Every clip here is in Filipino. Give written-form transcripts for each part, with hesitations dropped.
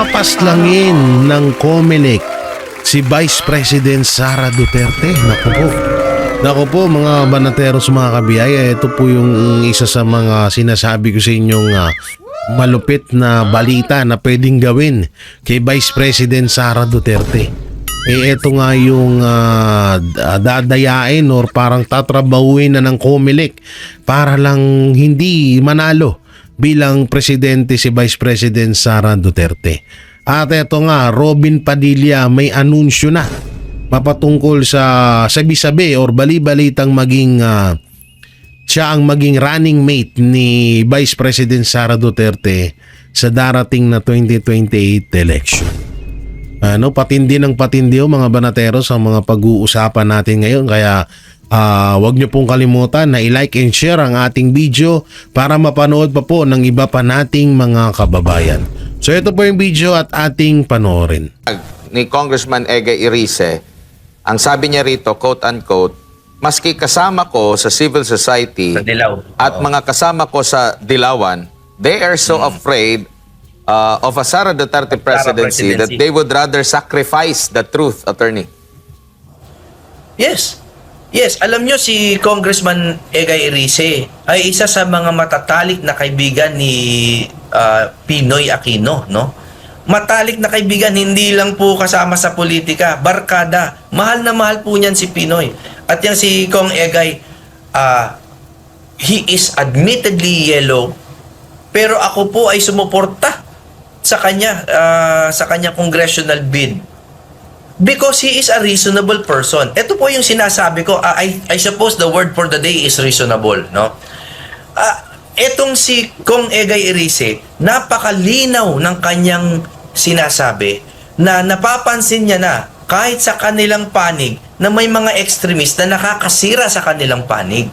papaslangin ng COMELEC si Vice President Sara Duterte. Naku po mga banateros, mga kabiyaya, ito po yung isa sa mga sinasabi ko sa inyong malupit na balita na pwedeng gawin kay Vice President Sara Duterte. Ito nga yung dadayain or parang tatrabahuin na ng COMELEC para lang hindi manalo bilang presidente si Vice President Sara Duterte. At ito nga, Robin Padilla may anunsyo na mapatungkol sa sabi-sabi or bali-balitang maging siya ang maging running mate ni Vice President Sara Duterte sa darating na 2028 election. Patindi ng patindi mga banateros ang mga pag-uusapan natin ngayon, kaya wag niyo pong kalimutan na i-like and share ang ating video para mapanood pa po ng iba pa nating mga kababayan. So ito po yung video at ating panoorin. Ni Congressman Ega Irice, ang sabi niya rito, quote-unquote, maski kasama ko sa civil society at mga kasama ko sa Dilawan, they are so afraid of a Sara Duterte presidency that they would rather sacrifice the truth, attorney. Yes. Yes, alam nyo si Congressman Ega Irice ay isa sa mga matatalik na kaibigan ni Pinoy Aquino, no? Matalik na kaibigan, hindi lang po kasama sa politika, barkada. Mahal na mahal po niyan si Pinoy. At yan si Kong Egay, he is admittedly yellow, pero ako po ay sumuporta sa kanya, sa kanya congressional bid. Because he is a reasonable person. Ito po yung sinasabi ko, I suppose the word for the day is reasonable, no? Etong si Kong Egay Irice, napakalinaw ng kanyang sinasabi na napapansin niya na kahit sa kanilang panig na may mga extremist na nakakasira sa kanilang panig.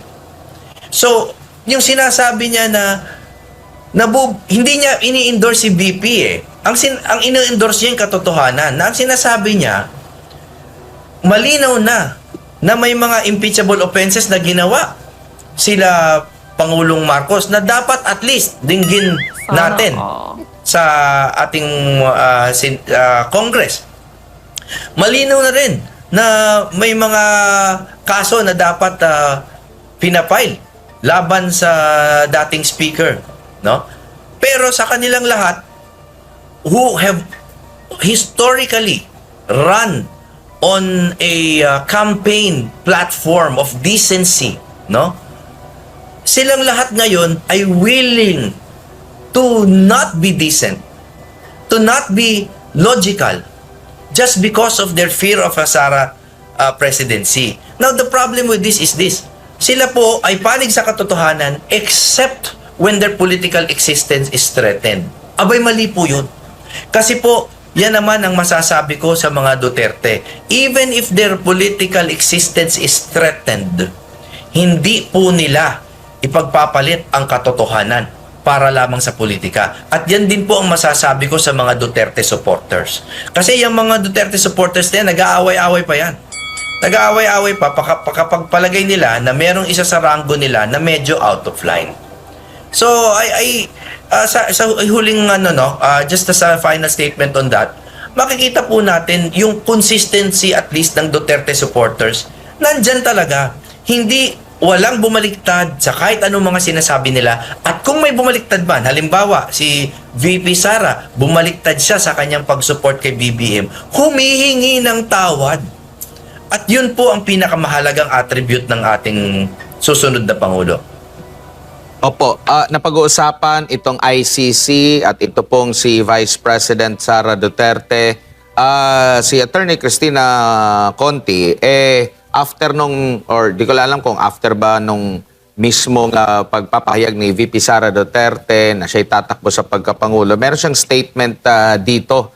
So, yung sinasabi niya na hindi niya ini-endorse si VP Ang ini-endorse niya yung katotohanan. Na ang sinasabi niya, malinaw na may mga impeachable offenses na ginawa sila Pangulong Marcos na dapat at least dinggin natin sa ating Congress. Malinaw na rin na may mga kaso na dapat pinapile laban sa dating speaker, no? Pero sa kanilang lahat who have historically run on a campaign platform of decency, no? Silang lahat ngayon ay willing to not be decent, to not be logical, just because of their fear of a Sara presidency. Now, the problem with this is this. Sila po ay panig sa katotohanan except when their political existence is threatened. Abay, mali po yun. Kasi po, yan naman ang masasabi ko sa mga Duterte. Even if their political existence is threatened, hindi po nila ipagpapalit ang katotohanan para lamang sa politika. At yan din po ang masasabi ko sa mga Duterte supporters. Kasi yung mga Duterte supporters na yan, nag-aaway-aaway pa yan. Nag-aaway-aaway pa kapag palagay nila na merong isa sa ranggo nila na medyo out of line. So, sa huling just as a final statement on that, makikita po natin yung consistency at least ng Duterte supporters. Nandyan talaga. Walang bumaliktad sa kahit anong mga sinasabi nila. At kung may bumaliktad man, halimbawa, si VP Sara, bumaliktad siya sa kanyang pag-support kay BBM, humihingi ng tawad. At yun po ang pinakamahalagang attribute ng ating susunod na Pangulo. Opo, napag-uusapan itong ICC at ito pong si Vice President Sara Duterte, si Attorney Cristina Conti, after nung, or di ko alam kung after ba nung mismong pagpapahayag ni VP Sara Duterte na siya'y tatakbo sa pagkapangulo, meron siyang statement dito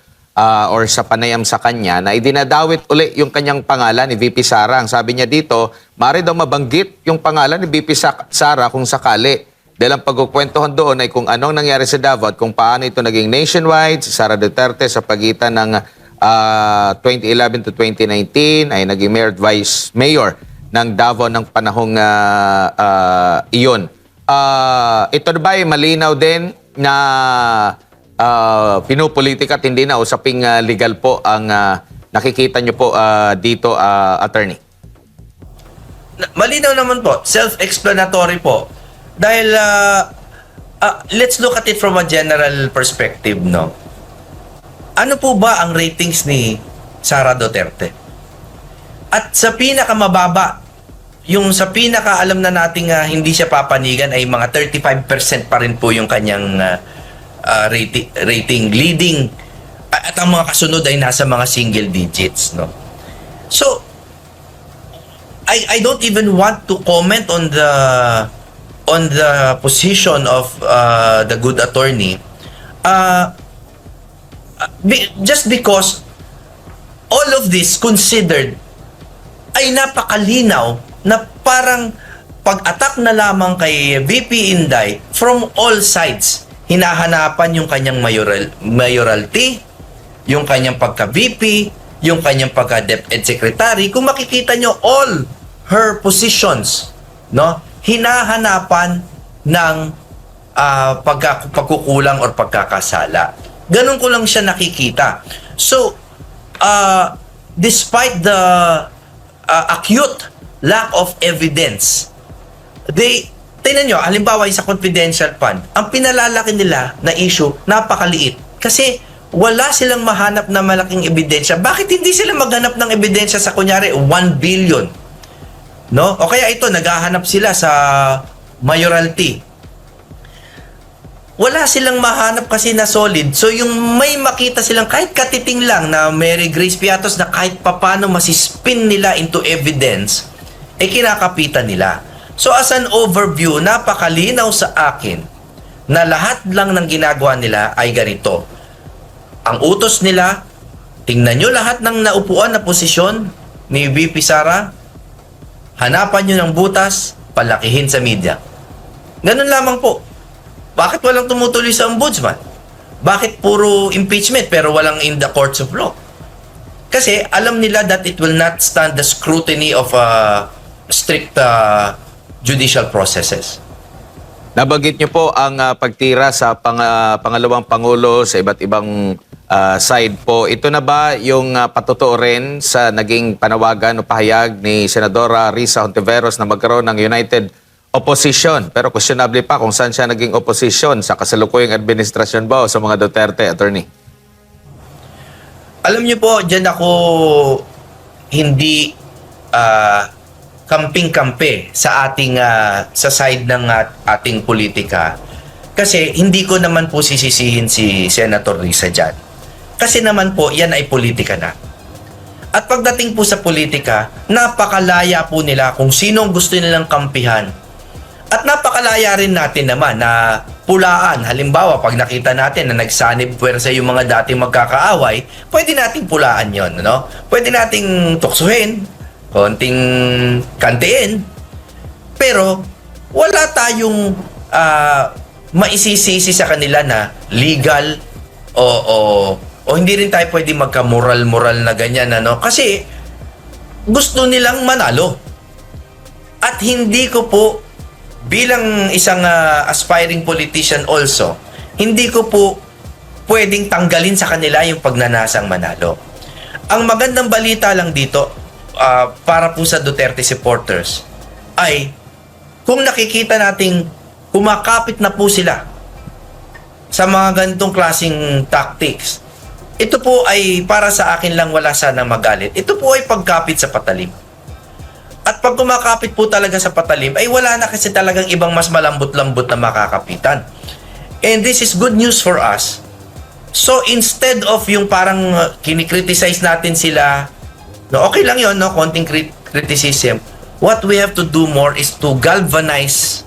or sa panayam sa kanya na idinadawit uli yung kanyang pangalan ni VP Sara. Ang sabi niya dito, maaari daw mabanggit yung pangalan ni VP Sara kung sakali. Dahil ang pagkukwentuhan doon ay kung anong nangyari sa Davao at kung paano ito naging nationwide, si Sara Duterte sa pagitan ng 2011 to 2019 ay naging mayor at vice mayor ng Davao ng panahong iyon. Ito ba ay malinaw din na pinupolitika at hindi na usaping legal po ang nakikita nyo po dito, attorney? Malinaw naman po, self-explanatory po. Dahil let's look at it from a general perspective, no? Ano po ba ang ratings ni Sara Duterte? At sa pinakamababa, yung sa pinakaalam na nating hindi siya papanigan ay mga 35% pa rin po yung kanyang rating leading, at ang mga kasunod ay nasa mga single digits, no? So I don't even want to comment on the position of the good attorney, just because all of this considered ay napakalinaw na parang pag-attack na lamang kay VP Inday from all sides. Hinahanapan yung kanyang mayoralty, yung kanyang pagka-VP, yung kanyang pagka-DepEd Secretary. Kung makikita nyo, all her positions, no, hinahanapan ng pagkukulang or pagkakasala. Ganun ko lang siya nakikita. So, despite the acute lack of evidence, tingnan nyo, halimbawa yung sa confidential fund, ang pinalalaki nila na issue, napakaliit. Kasi wala silang mahanap na malaking ebidensya. Bakit hindi sila maghanap ng ebidensya sa kunyari 1 billion? No? O kaya ito, naghahanap sila sa mayoralty. Wala silang mahanap kasi na solid. So yung may makita silang kahit katiting lang na Mary Grace Piatos na kahit papano masispin nila into evidence, kinakapitan nila. So as an overview, napakalinaw sa akin na lahat lang ng ginagawa nila ay ganito. Ang utos nila, tingnan nyo lahat ng naupuan na posisyon ni VP Sara, hanapan nyo ng butas, palakihin sa media. Ganun lamang po. Bakit walang tumutuloy sa ombudsman? Bakit puro impeachment pero walang in the courts of law? Kasi alam nila that it will not stand the scrutiny of strict judicial processes. Nabanggit niyo po ang pagtira sa pangalawang pangulo sa iba't ibang side po. Ito na ba yung patotoo rin sa naging panawagan o pahayag ni Senadora Risa Hontiveros na magkaroon ng United Opposition? Pero questionable pa kung saan siya naging opposition, sa kasalukuyang administrasyon ba o sa mga Duterte, attorney? Alam niyo po, dyan ako hindi kamping-kampe sa ating sa side ng ating politika. Kasi hindi ko naman po sisisihin si Senator Risa dyan. Kasi naman po, yan ay politika na. At pagdating po sa politika, napakalaya po nila kung sino ang gusto nilang kampihan. At napakalaya rin natin naman na pulaan. Halimbawa, pag nakita natin na nagsanib puwersa yung mga dating magkakaaway, pwede nating pulaan yon, no? Pwede nating tuksuhin, konting kantiin, pero wala tayong maisisisi sa kanila na legal o hindi rin tayo pwede magka-moral na ganyan, ano? Kasi gusto nilang manalo. At hindi ko po bilang isang aspiring politician also, hindi ko po pwedeng tanggalin sa kanila yung pagnanasang manalo. Ang magandang balita lang dito, para po sa Duterte supporters, ay kung nakikita nating kumakapit na po sila sa mga ganitong klaseng tactics, ito po ay para sa akin lang, wala sanang magalit. Ito po ay pagkapit sa patalim. At pag kumakapit po talaga sa patalim, ay wala na kasi talagang ibang mas malambot-lambot na makakapitan. And this is good news for us. So instead of yung parang kinikriticize natin sila, no, okay lang yon, no, konting criticism, what we have to do more is to galvanize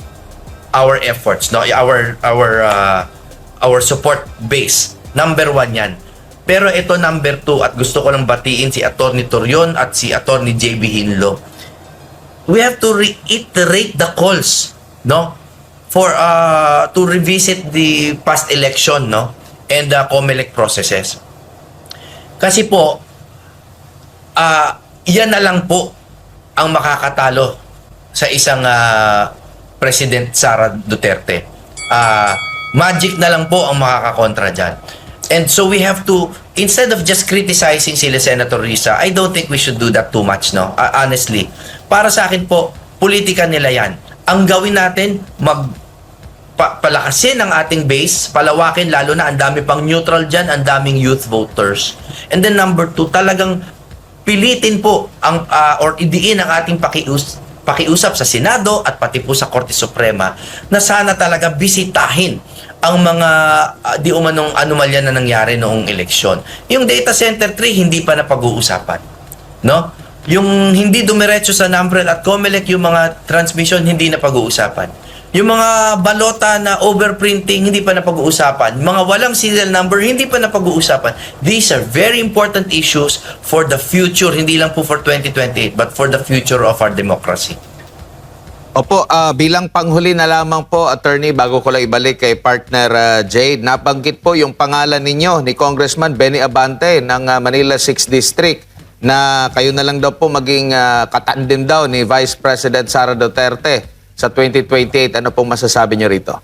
our efforts, no, our support base. Number 1 yan. Pero ito number 2, at gusto ko lang batiin si Atty. Torion at si Atty. JB Hinlo. We have to reiterate the calls, no, for to revisit the past election, no, and the COMELEC processes. Kasi po, yan na lang po ang makakatalo sa isang President Sara Duterte. Magic na lang po ang makakakontra dyan. And so we have to, instead of just criticizing sila Senator Risa, I don't think we should do that too much, no? Honestly. Para sa akin po, politika nila yan. Ang gawin natin, palakasin ang ating base, palawakin, lalo na ang dami pang neutral dyan, ang daming youth voters. And then number 2, talagang pilitin po ang, or idiin ang ating pakiusap sa Senado at pati po sa Korte Suprema na sana talaga bisitahin ang mga di umanong anomalya na nangyari noong eleksyon. Yung data center 3 hindi pa napag-uusapan, no? Yung hindi dumiretso sa NAMBREL at COMELEC, yung mga transmission hindi na pag-uusapan. Yung mga balota na overprinting hindi pa napag-uusapan. Mga walang serial number hindi pa napag-uusapan. These are very important issues for the future, hindi lang po for 2028 but for the future of our democracy. Opo, bilang panghuli na lamang po, attorney, bago ko lang ibalik kay partner Jade, nabanggit po yung pangalan ninyo ni Congressman Benny Abante ng Manila 6th District na kayo na lang daw po maging katandem daw ni Vice President Sara Duterte sa 2028. Ano pong masasabi nyo rito?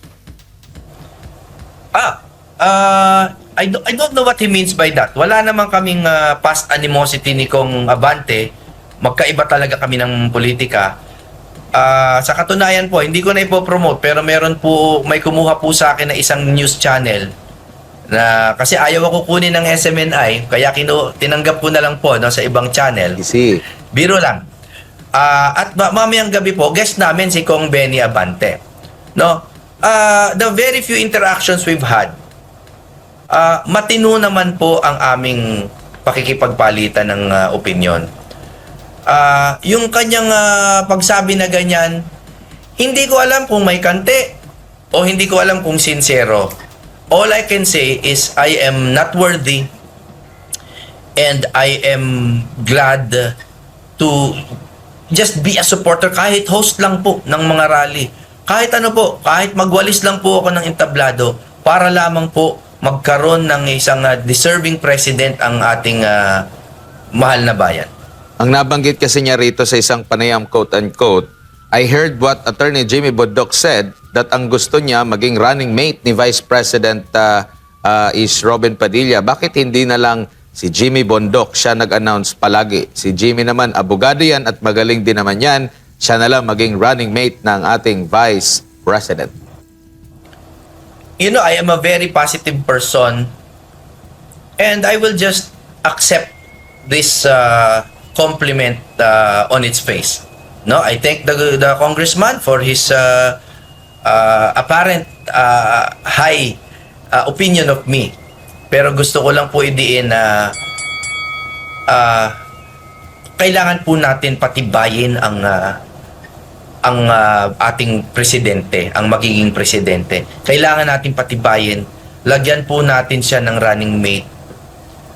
I don't know what he means by that. Wala naman kaming past animosity ni Kong Abante. Magkaiba talaga kami ng politika. Sa katunayan po, hindi ko na ipopromote pero may kumuha po sa akin na isang news channel na kasi ayaw ako kunin ng SMNI kaya tinanggap ko na lang po, no, sa ibang channel. Easy. Biro lang. At mamayang gabi po, guest namin si Kong Benny Abante. No? The very few interactions we've had, matino naman po ang aming pakikipagpalitan ng opinyon. Yung kanyang pagsabi na ganyan, hindi ko alam kung may kante o hindi ko alam kung sincero. All I can say is I am not worthy and I am glad to just be a supporter, kahit host lang po ng mga rally. Kahit ano po, kahit magwalis lang po ako ng entablado para lamang po magkaroon ng isang deserving president ang ating mahal na bayan. Ang nabanggit kasi niya rito sa isang panayam, quote-unquote, I heard what Attorney Jimmy Bondoc said that ang gusto niya maging running mate ni Vice President is Robin Padilla. Bakit hindi na lang si Jimmy Bondoc siya nag-announce palagi? Si Jimmy naman, abogado yan at magaling din naman yan. Siya na lang maging running mate ng ating Vice President. You know, I am a very positive person and I will just accept this compliment on its face. No, I thank the congressman for his apparent high opinion of me. Pero gusto ko lang po idiin na kailangan po natin patibayin ang ating presidente, ang magiging presidente. Kailangan natin patibayin, lagyan po natin siya ng running mate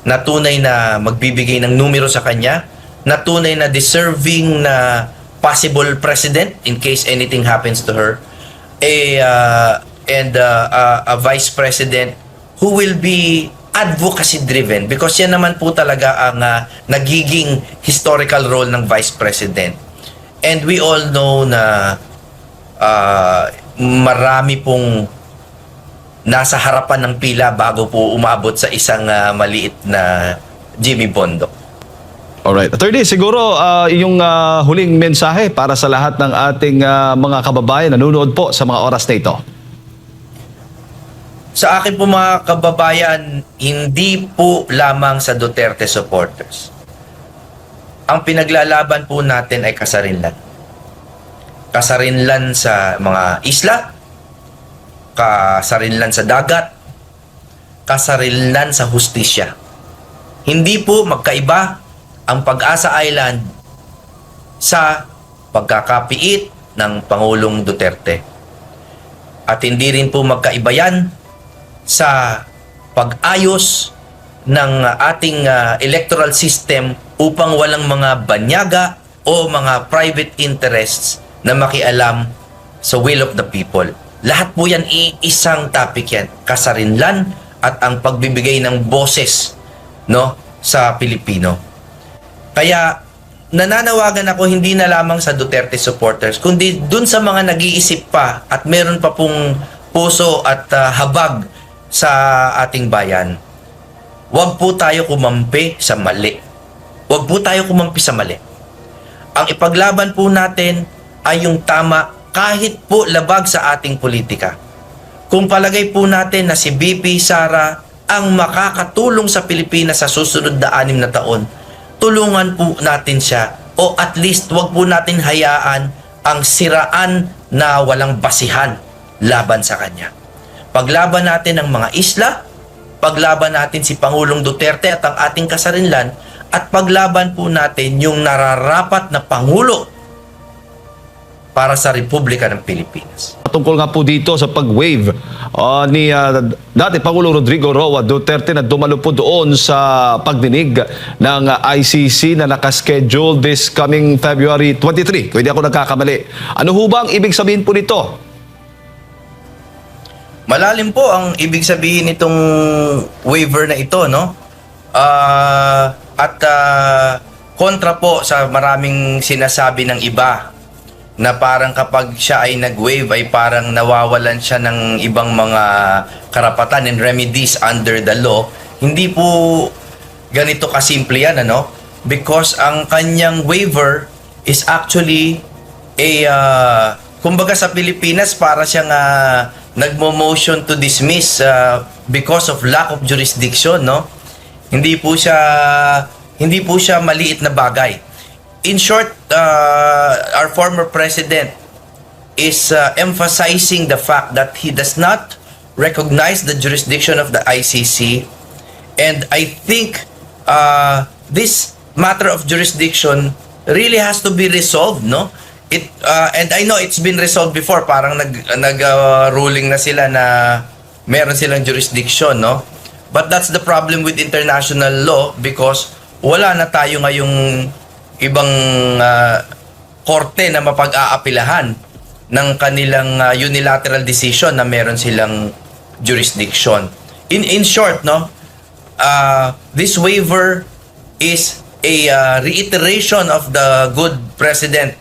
na tunay na magbibigay ng numero sa kanya, na tunay na deserving na possible president in case anything happens to her, and a vice president who will be advocacy driven because yan naman po talaga ang nagiging historical role ng vice president. And we all know na marami pong nasa harapan ng pila bago po umabot sa isang maliit na Jimmy Bondoc. Alright. Attorney, siguro yung huling mensahe para sa lahat ng ating mga kababayan na nanonood po sa mga oras na ito. Sa akin po mga kababayan, hindi po lamang sa Duterte supporters. Ang pinaglalaban po natin ay kasarinlan. Kasarinlan sa mga isla, kasarinlan sa dagat, kasarinlan sa hustisya. Hindi po magkaiba ang Pag-asa Island sa pagkakapiit ng Pangulong Duterte. At hindi rin po magkaiba yan sa pag-ayos ng ating electoral system upang walang mga banyaga o mga private interests na makialam sa will of the people. Lahat po yan isang topic yan, kasarinlan at ang pagbibigay ng boses, no, sa Pilipino. Kaya nananawagan ako hindi na lamang sa Duterte supporters, kundi dun sa mga nag-iisip pa at meron pa pong puso at habag sa ating bayan. Huwag po tayo kumampi sa mali. Huwag po tayo kumampi sa mali. Ang ipaglaban po natin ay yung tama kahit po labag sa ating politika. Kung palagay po natin na si BP Sara ang makakatulong sa Pilipinas sa susunod na 6 na taon, tulungan po natin siya, o at least wag po natin hayaan ang siraan na walang basihan laban sa kanya. Paglaban natin ang mga isla, paglaban natin si Pangulong Duterte at ang ating kasarinlan, at paglaban po natin yung nararapat na Pangulo para sa Republika ng Pilipinas. Tungkol nga po dito sa pag-wave ni dati Pangulo Rodrigo Roa Duterte na dumalo po doon sa pagdinig ng ICC na nakaschedule this coming February 23. Kung hindi ako nagkakamali. Ano ho ba ang ibig sabihin po nito? Malalim po ang ibig sabihin nitong waiver na ito, no? Kontra po sa maraming sinasabi ng iba na parang kapag siya ay nag-waive ay parang nawawalan siya ng ibang mga karapatan and remedies under the law. Hindi po ganito kasimple yan, ano? Because ang kanyang waiver is actually kumbaga sa Pilipinas para siyang nagmo-motion to dismiss because of lack of jurisdiction, no? Hindi po siya maliit na bagay. In short, our former president is emphasizing the fact that he does not recognize the jurisdiction of the ICC, and I think this matter of jurisdiction really has to be resolved, no? And I know it's been resolved before, parang ruling na sila na meron silang jurisdiction, no? But that's the problem with international law because wala na tayo ngayong ibang korte na mapag-aapilahan ng kanilang unilateral decision na meron silang jurisdiction. In short, no, this waiver is a reiteration of the good President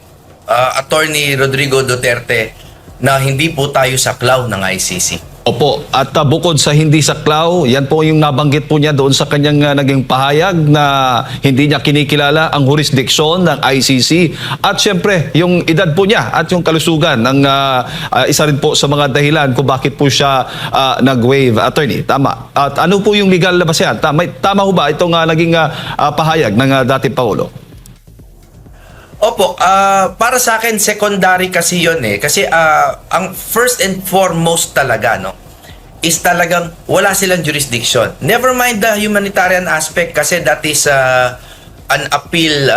Attorney Rodrigo Duterte na hindi po tayo saklaw ng ICC. Opo, at bukod sa hindi saklaw, yan po yung nabanggit po niya doon sa kanyang naging pahayag na hindi niya kinikilala ang jurisdiction ng ICC at syempre yung edad po niya at yung kalusugan ng isa rin po sa mga dahilan kung bakit po siya nag-waive. Attorney, tama. At ano po yung legal na basehan? Tama ho ba itong naging pahayag ng dating Pangulo? Opo, para sa akin secondary kasi 'yon eh. Kasi ang first and foremost talaga, no, is talagang wala silang jurisdiction. Never mind the humanitarian aspect kasi that is an appeal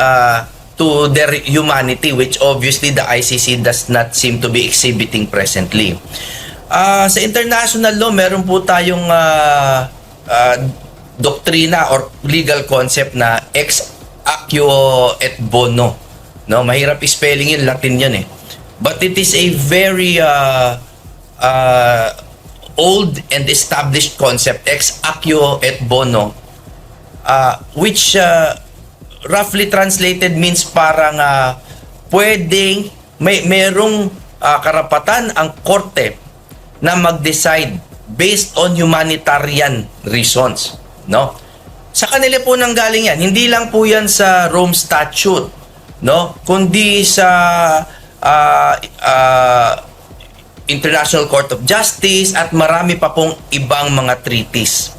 to their humanity, which obviously the ICC does not seem to be exhibiting presently. Sa international law, meron po tayong doktrina or legal concept na ex aequo et bono. No, mahirap spelling yun, Latin yan eh. But it is a very old and established concept, ex aequo et bono, which roughly translated means parang pwedeng merong karapatan ang korte na mag-decide based on humanitarian reasons, no? Sa kanila po nanggaling yan. Hindi lang po yan sa Rome Statute, no, kundi sa International Court of Justice at marami pa pong ibang mga treaties.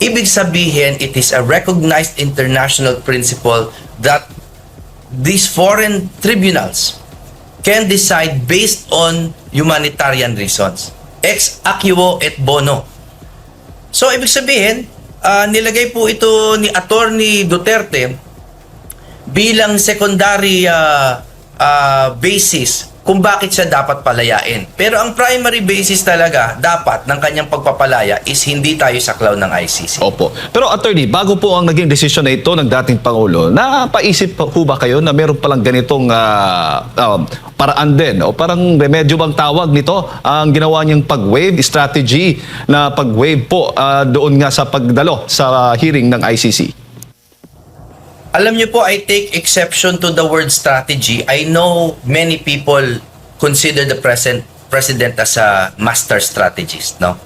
Ibig sabihin, it is a recognized international principle that these foreign tribunals can decide based on humanitarian reasons. Ex aequo et bono. So, ibig sabihin, nilagay po ito ni Attorney Duterte bilang secondary basis kung bakit siya dapat palayain. Pero ang primary basis talaga dapat ng kanyang pagpapalaya is hindi tayo saklaw ng ICC. Opo. Pero attorney, bago po ang naging desisyon na ito ng dating Pangulo, napaisip po ba kayo na meron palang ganitong paraan din o parang remedyo bang tawag nito ang ginawa niyang pag-waive strategy na pag-waive po doon nga sa pagdalo sa hearing ng ICC? Alam niyo po, I take exception to the word strategy. I know many people consider the present president as a master strategist, no?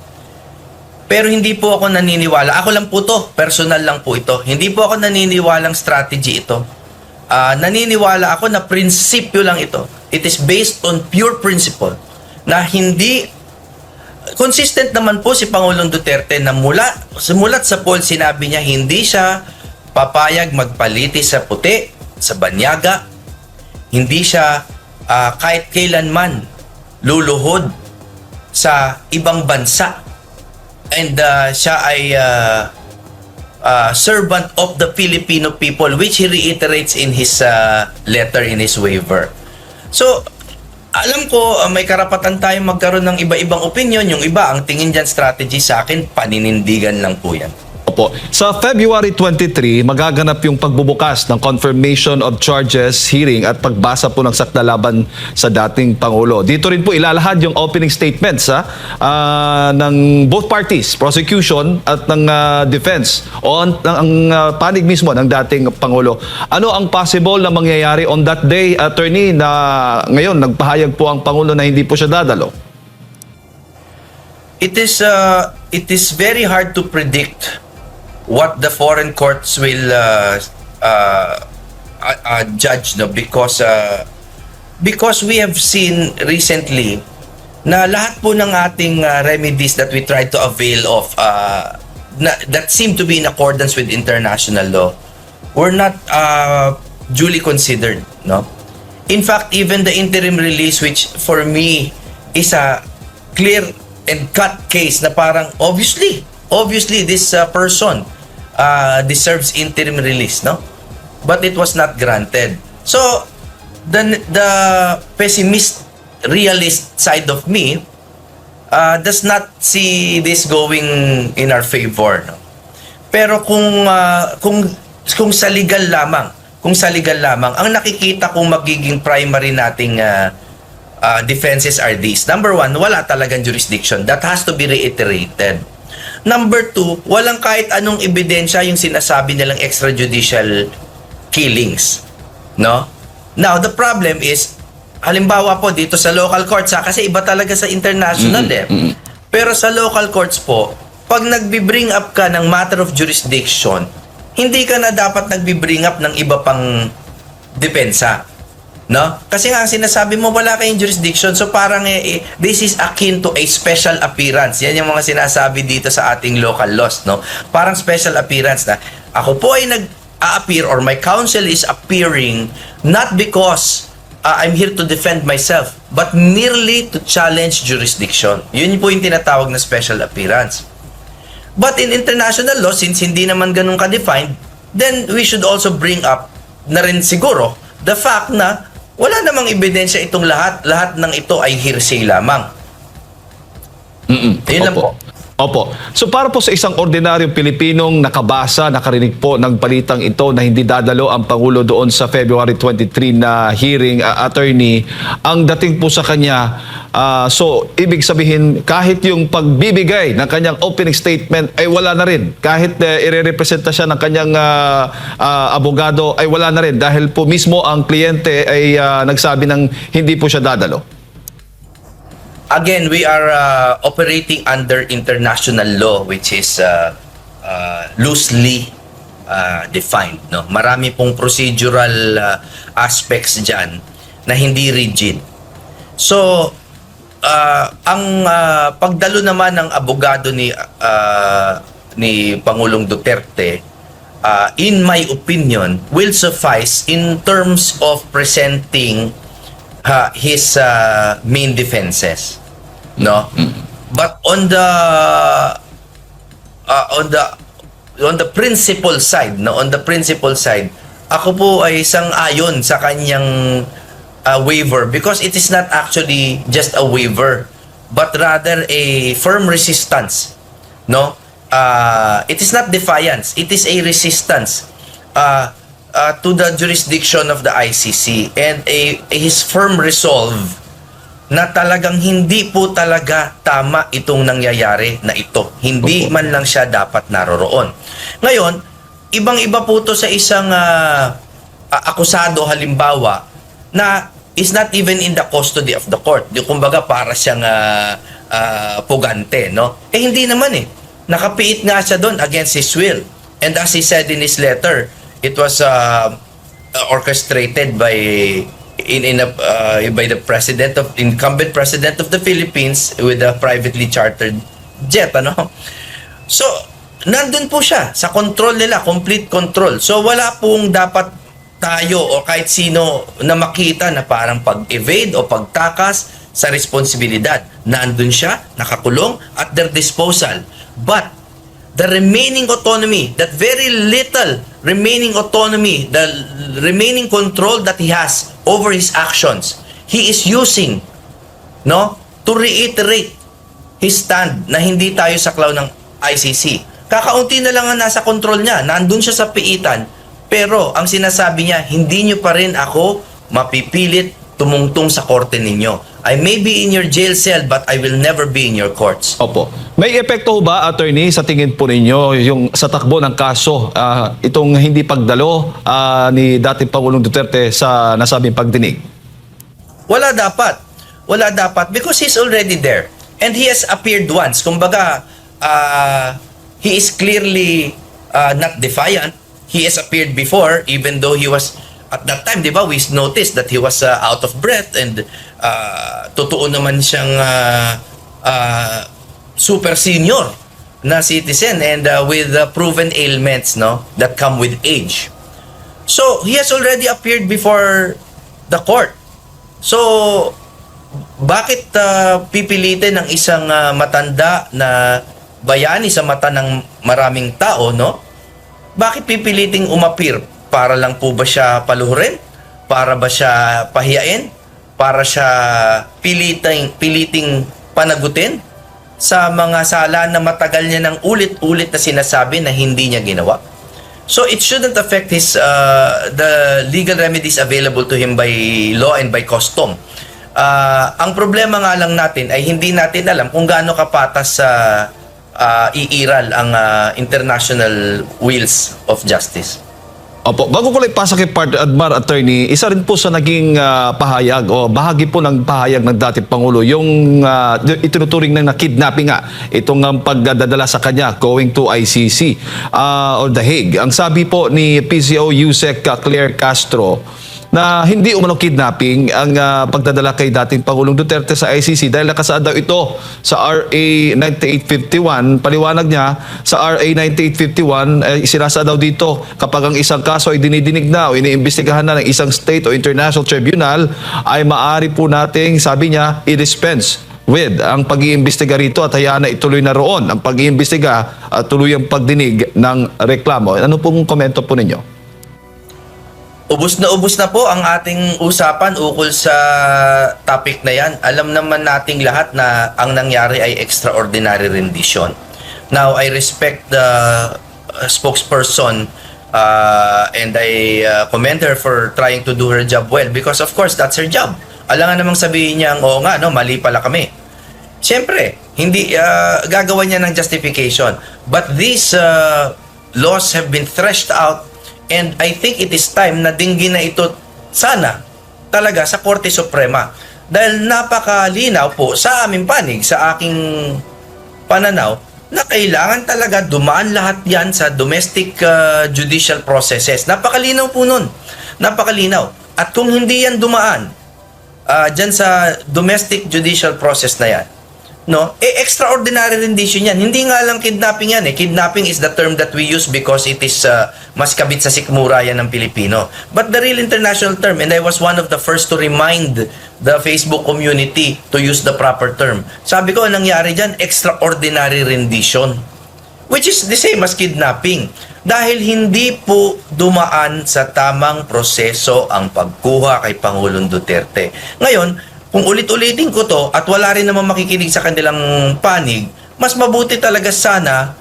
Pero hindi po ako naniniwala. Ako lang po to, personal lang po ito. Hindi po ako naniniwalang strategy ito. Naniniwala ako na prinsipyo lang ito. It is based on pure principle na hindi consistent naman po si Pangulong Duterte na simulat sa poll sinabi niya hindi siya papayag magpaliti sa puti, sa banyaga. Hindi siya kahit kailanman luluhod sa ibang bansa. And siya ay servant of the Filipino people, which he reiterates in his letter, in his waiver. So, alam ko may karapatan tayong magkaroon ng iba-ibang opinion. Yung iba, ang tingin dyan strategy, sa akin, paninindigan lang po yan. Opo. Sa February 23, magaganap yung pagbubukas ng confirmation of charges hearing at pagbasa po ng sakla laban sa dating Pangulo. Dito rin po ilalahad yung opening statements ng both parties, prosecution at ng defense on ang panig mismo ng dating Pangulo. Ano ang possible na mangyayari on that day, attorney, na ngayon nagpahayag po ang Pangulo na hindi po siya dadalo? It is very hard to predict what the foreign courts will judge, no, because we have seen recently na lahat po ng ating remedies that we try to avail of that seem to be in accordance with international law were not duly considered, no. In fact, even the interim release, which for me is a clear and cut case na parang obviously this person deserves interim release, no? But it was not granted. So the pessimist realist side of me does not see this going in our favor, no? Pero kung sa legal lamang, ang nakikita kong magiging primary nating defenses are these. Number one, wala talagang jurisdiction. That has to be reiterated. Number two, walang kahit anong ebidensya yung sinasabi nilang extrajudicial killings. No? Now, the problem is, halimbawa po dito sa local courts, kasi iba talaga sa international Pero sa local courts po, pag nagbi-bring up ka ng matter of jurisdiction, hindi ka na dapat nagbi-bring up ng iba pang depensa. No? Kasi nga sinasabi mo wala kayong jurisdiction, so parang this is akin to a special appearance. Yan yung mga sinasabi dito sa ating local laws, no? Parang special appearance na ako po ay nag-a-appear or my counsel is appearing not because I'm here to defend myself, but merely to challenge jurisdiction. Yun po yung tinatawag na special appearance. But in international law, since hindi naman ganun ka-defined, then we should also bring up na rin siguro the fact na wala namang ebidensya itong lahat ng ito ay hearsay lamang. Ayun lang po. Opo. So para po sa isang ordinaryong Pilipinong nakarinig po ng balitang ito na hindi dadalo ang Pangulo doon sa February 23 na hearing, attorney, ang dating po sa kanya, so ibig sabihin kahit yung pagbibigay ng kanyang opening statement ay wala na rin. Kahit irerepresenta siya ng kanyang abogado ay wala na rin dahil po mismo ang kliyente ay nagsabi ng hindi po siya dadalo. Again, we are operating under international law, which is loosely defined. No? Marami pong procedural aspects dyan na hindi rigid. So, ang pagdalo naman ng abogado ni Pangulong Duterte, in my opinion, will suffice in terms of presenting his main defenses, no? But on the principle side, no, on the principle side, ako po ay sang-ayon sa kanyang waiver because it is not actually just a waiver but rather a firm resistance, no? It is not defiance, it is a resistance to the jurisdiction of the ICC and his firm resolve na talagang hindi po talaga tama itong nangyayari na ito. Hindi man lang siya dapat naroroon. Ngayon, ibang-iba po to sa isang akusado halimbawa na is not even in the custody of the court. Di kumbaga para siyang pugante, no? Hindi naman eh. Nakapiit nga siya doon against his will. And as he said in his letter, it was orchestrated by the incumbent president of the Philippines with a privately chartered jet, ano? So, nandun po siya sa control nila, complete control. So, wala pong dapat tayo o kahit sino na makita na parang pag-evade o pagtakas sa responsibilidad. Nandun siya, nakakulong at their disposal. But the remaining autonomy, that very little remaining autonomy, the remaining control that he has over his actions, he is using, no, to reiterate his stand na hindi tayo saklaw ng ICC. Kakaunti na lang ang nasa control niya, nandun siya sa piitan, pero ang sinasabi niya, hindi niyo pa rin ako mapipilit tumungtong sa korte ninyo. I may be in your jail cell but I will never be in your courts. Opo. May epekto ba, attorney, sa tingin po ninyo yung sa takbo ng kaso, itong hindi pagdalo ni dating Pangulong Duterte sa nasabing pagdinig? Wala dapat. Wala dapat because he's already there. And he has appeared once. Kumbaga, he is clearly not defiant. He has appeared before even though he was, at that time, di ba, we noticed that he was out of breath and totoo naman siyang super senior na citizen and with proven ailments, no, that come with age. So, he has already appeared before the court. So, bakit pipilitin ng isang matanda na bayani sa mata ng maraming tao, no? Bakit pipiliting umapir? Para lang po ba siya paluhurin? Para ba siya pahiyain? Para siya piliting panagutin sa mga sala na matagal niya ng ulit-ulit na sinasabi na hindi niya ginawa? So it shouldn't affect his the legal remedies available to him by law and by custom. Ang problema nga lang natin ay hindi natin alam kung gaano kapatas sa iiral ang international wheels of justice. Opo, bago ko lang ipasa kay Admar, attorney, isa rin po sa naging pahayag o bahagi po ng pahayag ng dating Pangulo, yung itinuturing ng kidnapping nga, itong pagdadala sa kanya going to ICC or The Hague. Ang sabi po ni PCO Yusek Claire Castro, na hindi umano kidnapping ang pagdadala kay dating Pangulong Duterte sa ICC dahil nakasaad daw ito sa RA 9851. Paliwanag niya, sa RA 9851, sinasaad daw dito kapag ang isang kaso ay dinidinig na o iniimbestigahan na ng isang state o international tribunal, ay maaari po nating, sabi niya, i-dispense with ang pag-iimbestiga rito at hayaan na ituloy na roon ang pag-iimbestiga at tuloy ang pagdinig ng reklamo. Ano pong komento po ninyo? Ubus na po ang ating usapan ukol sa topic na yan. Alam naman nating lahat na ang nangyari ay extraordinary rendition. Now, I respect the spokesperson and I commend her for trying to do her job well because of course, that's her job. Alangan namang sabihin niya, oo nga, no, mali pala kami. Siyempre, hindi gagawa niya ng justification. But these laws have been threshed out. And I think it is time na dinggin na ito sana talaga sa Korte Suprema. Dahil napakalinaw po sa aming panig, sa aking pananaw, na kailangan talaga dumaan lahat yan sa domestic judicial processes. Napakalinaw po nun. Napakalinaw. At kung hindi yan dumaan dyan sa domestic judicial process na yan, no, extraordinary rendition yan. Hindi nga lang kidnapping yan. Kidnapping is the term that we use because it is mas kabit sa sikmura yan ng Pilipino. But the real international term, and I was one of the first to remind the Facebook community to use the proper term. Sabi ko, anong nangyari dyan? Extraordinary rendition. Which is the same as kidnapping. Dahil hindi po dumaan sa tamang proseso ang pagkuha kay Pangulong Duterte. Ngayon, kung ulit-ulitin ko to at wala rin naman makikinig sa kanilang panig, mas mabuti talaga sana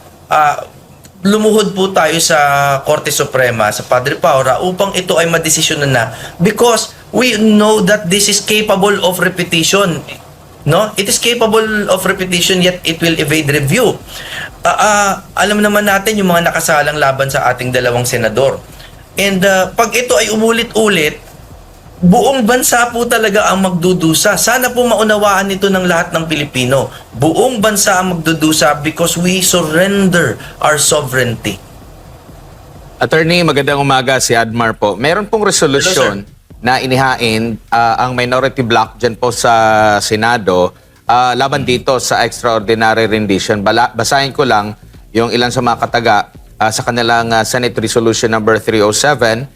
lumuhod po tayo sa Korte Suprema, sa Padre Paura, upang ito ay madesisyonan na because we know that this is capable of repetition. No? It is capable of repetition yet it will evade review. Alam naman natin yung mga nakasalang laban sa ating dalawang senador. And pag ito ay umulit-ulit, buong bansa po talaga ang magdudusa. Sana po maunawaan ito ng lahat ng Pilipino. Buong bansa ang magdudusa because we surrender our sovereignty. Attorney, magandang umaga, si Admar po. Meron pong resolusyon na inihain ang minority bloc dyan po sa Senado laban dito sa extraordinary rendition. Basahin ko lang yung ilan sa mga kataga sa kanilang Senate Resolution number 307.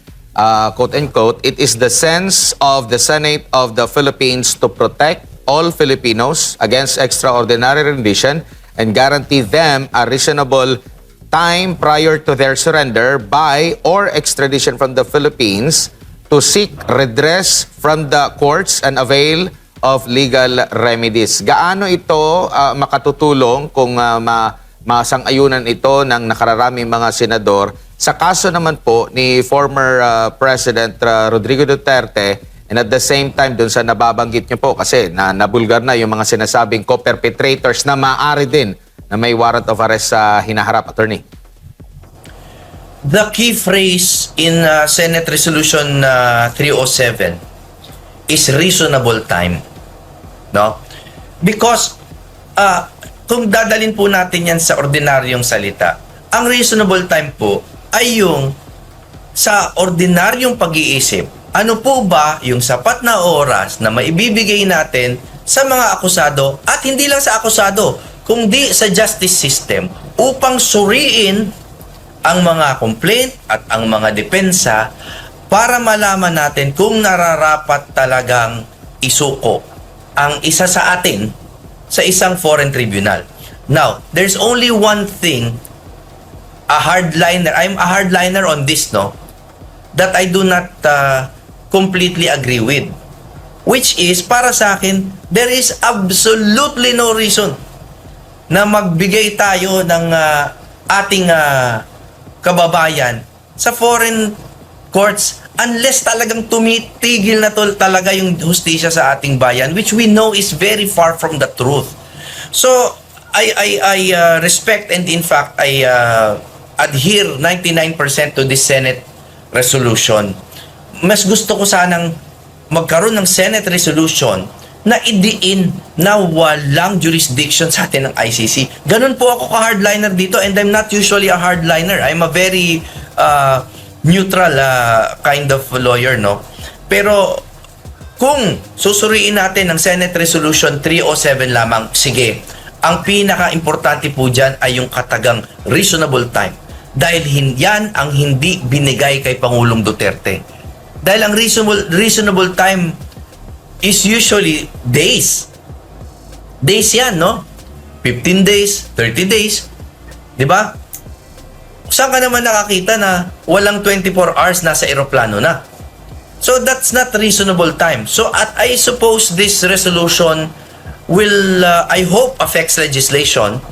Quote and quote, "It is the sense of the Senate of the Philippines to protect all Filipinos against extraordinary rendition and guarantee them a reasonable time prior to their surrender by or extradition from the Philippines to seek redress from the courts and avail of legal remedies." Gaano ito makatutulong kung masang-ayunan ito ng nakararaming mga senador sa kaso naman po ni former President Rodrigo Duterte, and at the same time dun sa nababanggit niyo po kasi nabulgar na yung mga sinasabing co-perpetrators na maaari din na may warrant of arrest sa hinaharap, attorney? The key phrase in Senate Resolution 307 is reasonable time. No? Because kung dadalin po natin yan sa ordinaryong salita, ang reasonable time po ay yung sa ordinaryong pag-iisip. Ano po ba yung sapat na oras na maibibigay natin sa mga akusado at hindi lang sa akusado, kundi sa justice system upang suriin ang mga complaint at ang mga depensa para malaman natin kung nararapat talagang isuko ang isa sa atin sa isang foreign tribunal. Now, there's only one thing I'm a hardliner on this, no? That I do not completely agree with. Which is, para sa akin, there is absolutely no reason na magbigay tayo ng ating kababayan sa foreign courts unless talagang tumitigil na talaga yung hustisya sa ating bayan, which we know is very far from the truth. So, I respect and in fact, I adhere 99% to this Senate resolution. Mas gusto ko sanang magkaroon ng Senate resolution na idiin na walang jurisdiction sa atin ng ICC. Ganun po ako ka-hardliner dito, and I'm not usually a hardliner. I'm a very neutral kind of lawyer, no? Pero kung susuriin natin ang Senate Resolution 307 lamang, sige, ang pinaka-importante po dyan ay yung katagang reasonable time. Dahil yan ang hindi binigay kay Pangulong Duterte. Dahil ang reasonable time is usually days. Days yan, no? 15 days, 30 days. Di ba? Saan ka naman nakakita na walang 24 hours nasa eroplano na? So that's not reasonable time. So I suppose this resolution will, I hope, affects legislation,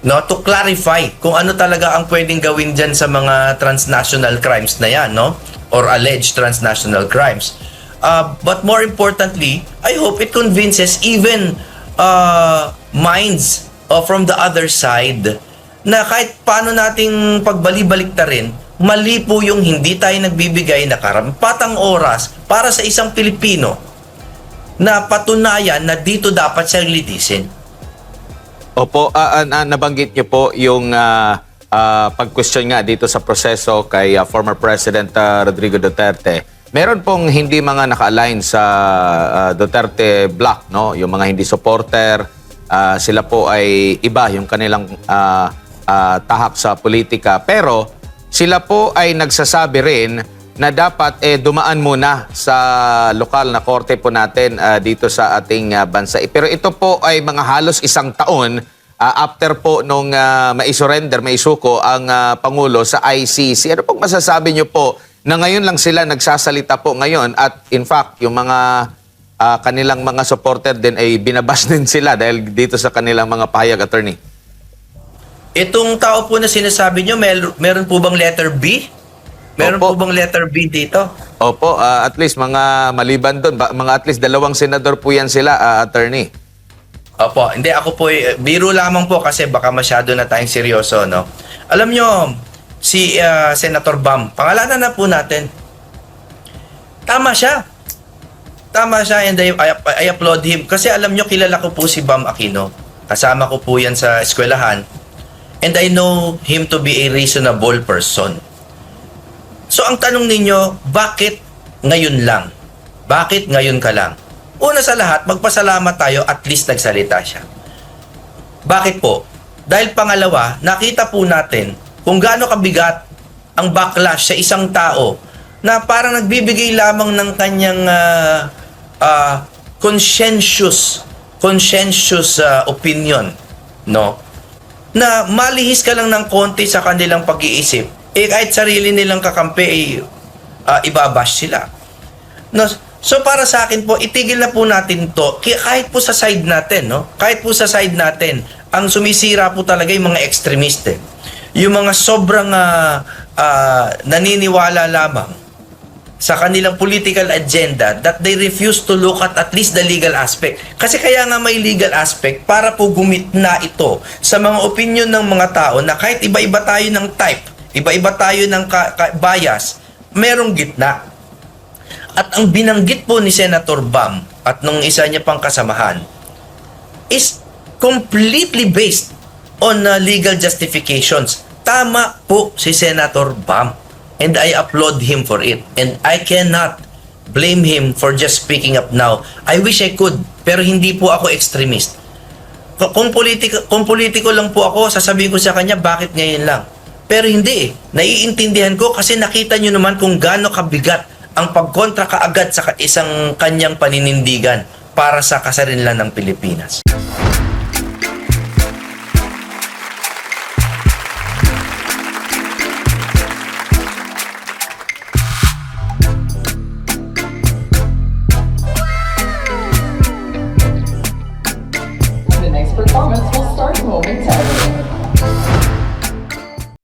no, to clarify kung ano talaga ang pwedeng gawin dyan sa mga transnational crimes na yan, no? Or alleged transnational crimes. But more importantly, I hope it convinces even minds from the other side na kahit paano nating pagbali-balik ta rin, mali po yung hindi tayo nagbibigay na karampatang oras para sa isang Pilipino na patunayan na dito dapat siya litisin. Opo, nabanggit niyo po yung pag-question nga dito sa proseso kay former President Rodrigo Duterte. Meron pong hindi mga naka-align sa Duterte bloc, no? Yung mga hindi supporter, sila po ay iba yung kanilang tahak sa politika. Pero sila po ay nagsasabi rin na dapat dumaan muna sa lokal na korte po natin dito sa ating bansa. Pero ito po ay mga halos isang taon after po nung maisurrender, maisuko ang Pangulo sa ICC. Ano pong masasabi niyo po na ngayon lang sila nagsasalita po ngayon at in fact yung mga kanilang mga supporter din ay binabas din sila dahil dito sa kanilang mga pahayag, attorney? Itong tao po na sinasabi nyo, meron po bang letter B? Meron Opo. po bang letter B dito? Opo, at least mga maliban doon, mga at least 2 senador po yan sila, attorney. Opo, hindi ako po, biro lamang po kasi baka masyado na tayong seryoso, no? Alam nyo, si Senator Bam, pangalanan na po natin, tama siya. tama siya, and I applaud him. Kasi alam nyo, kilala ko po si Bam Aquino. Kasama ko po yan sa eskwelahan. And I know him to be a reasonable person. So ang tanong ninyo, bakit ngayon lang? Bakit ngayon ka lang? Una sa lahat, magpasalamat tayo, at least nagsalita siya. Bakit po? Dahil pangalawa, nakita po natin kung gaano kabigat ang backlash sa isang tao na parang nagbibigay lamang ng kanyang conscientious opinion, no? Na malihis ka lang ng konti sa kanilang pag-iisip, kahit sarili nilang kakampi, ibabash sila. No? So para sa akin po, itigil na po natin to, kahit po sa side natin, no? Kahit po sa side natin, ang sumisira po talaga yung mga extremiste. Yung mga sobrang naniniwala lamang sa kanilang political agenda that they refuse to look at least the legal aspect. Kasi kaya nga may legal aspect para po gumitna ito sa mga opinion ng mga tao na kahit iba-iba tayo ng type, iba-iba tayo ng bias, merong gitna. At ang binanggit po ni Senator Bam at nung isa niya pang kasamahan is completely based on legal justifications. Tama po si Senator Bam. And I applaud him for it. And I cannot blame him for just speaking up now. I wish I could, pero hindi po ako extremist. Kung politiko lang po ako, sasabihin ko sa kanya, bakit ngayon lang? Pero hindi eh. Naiintindihan ko kasi nakita nyo naman kung gaano kabigat ang pagkontra kaagad sa isang kanyang paninindigan para sa kasarinlan ng Pilipinas.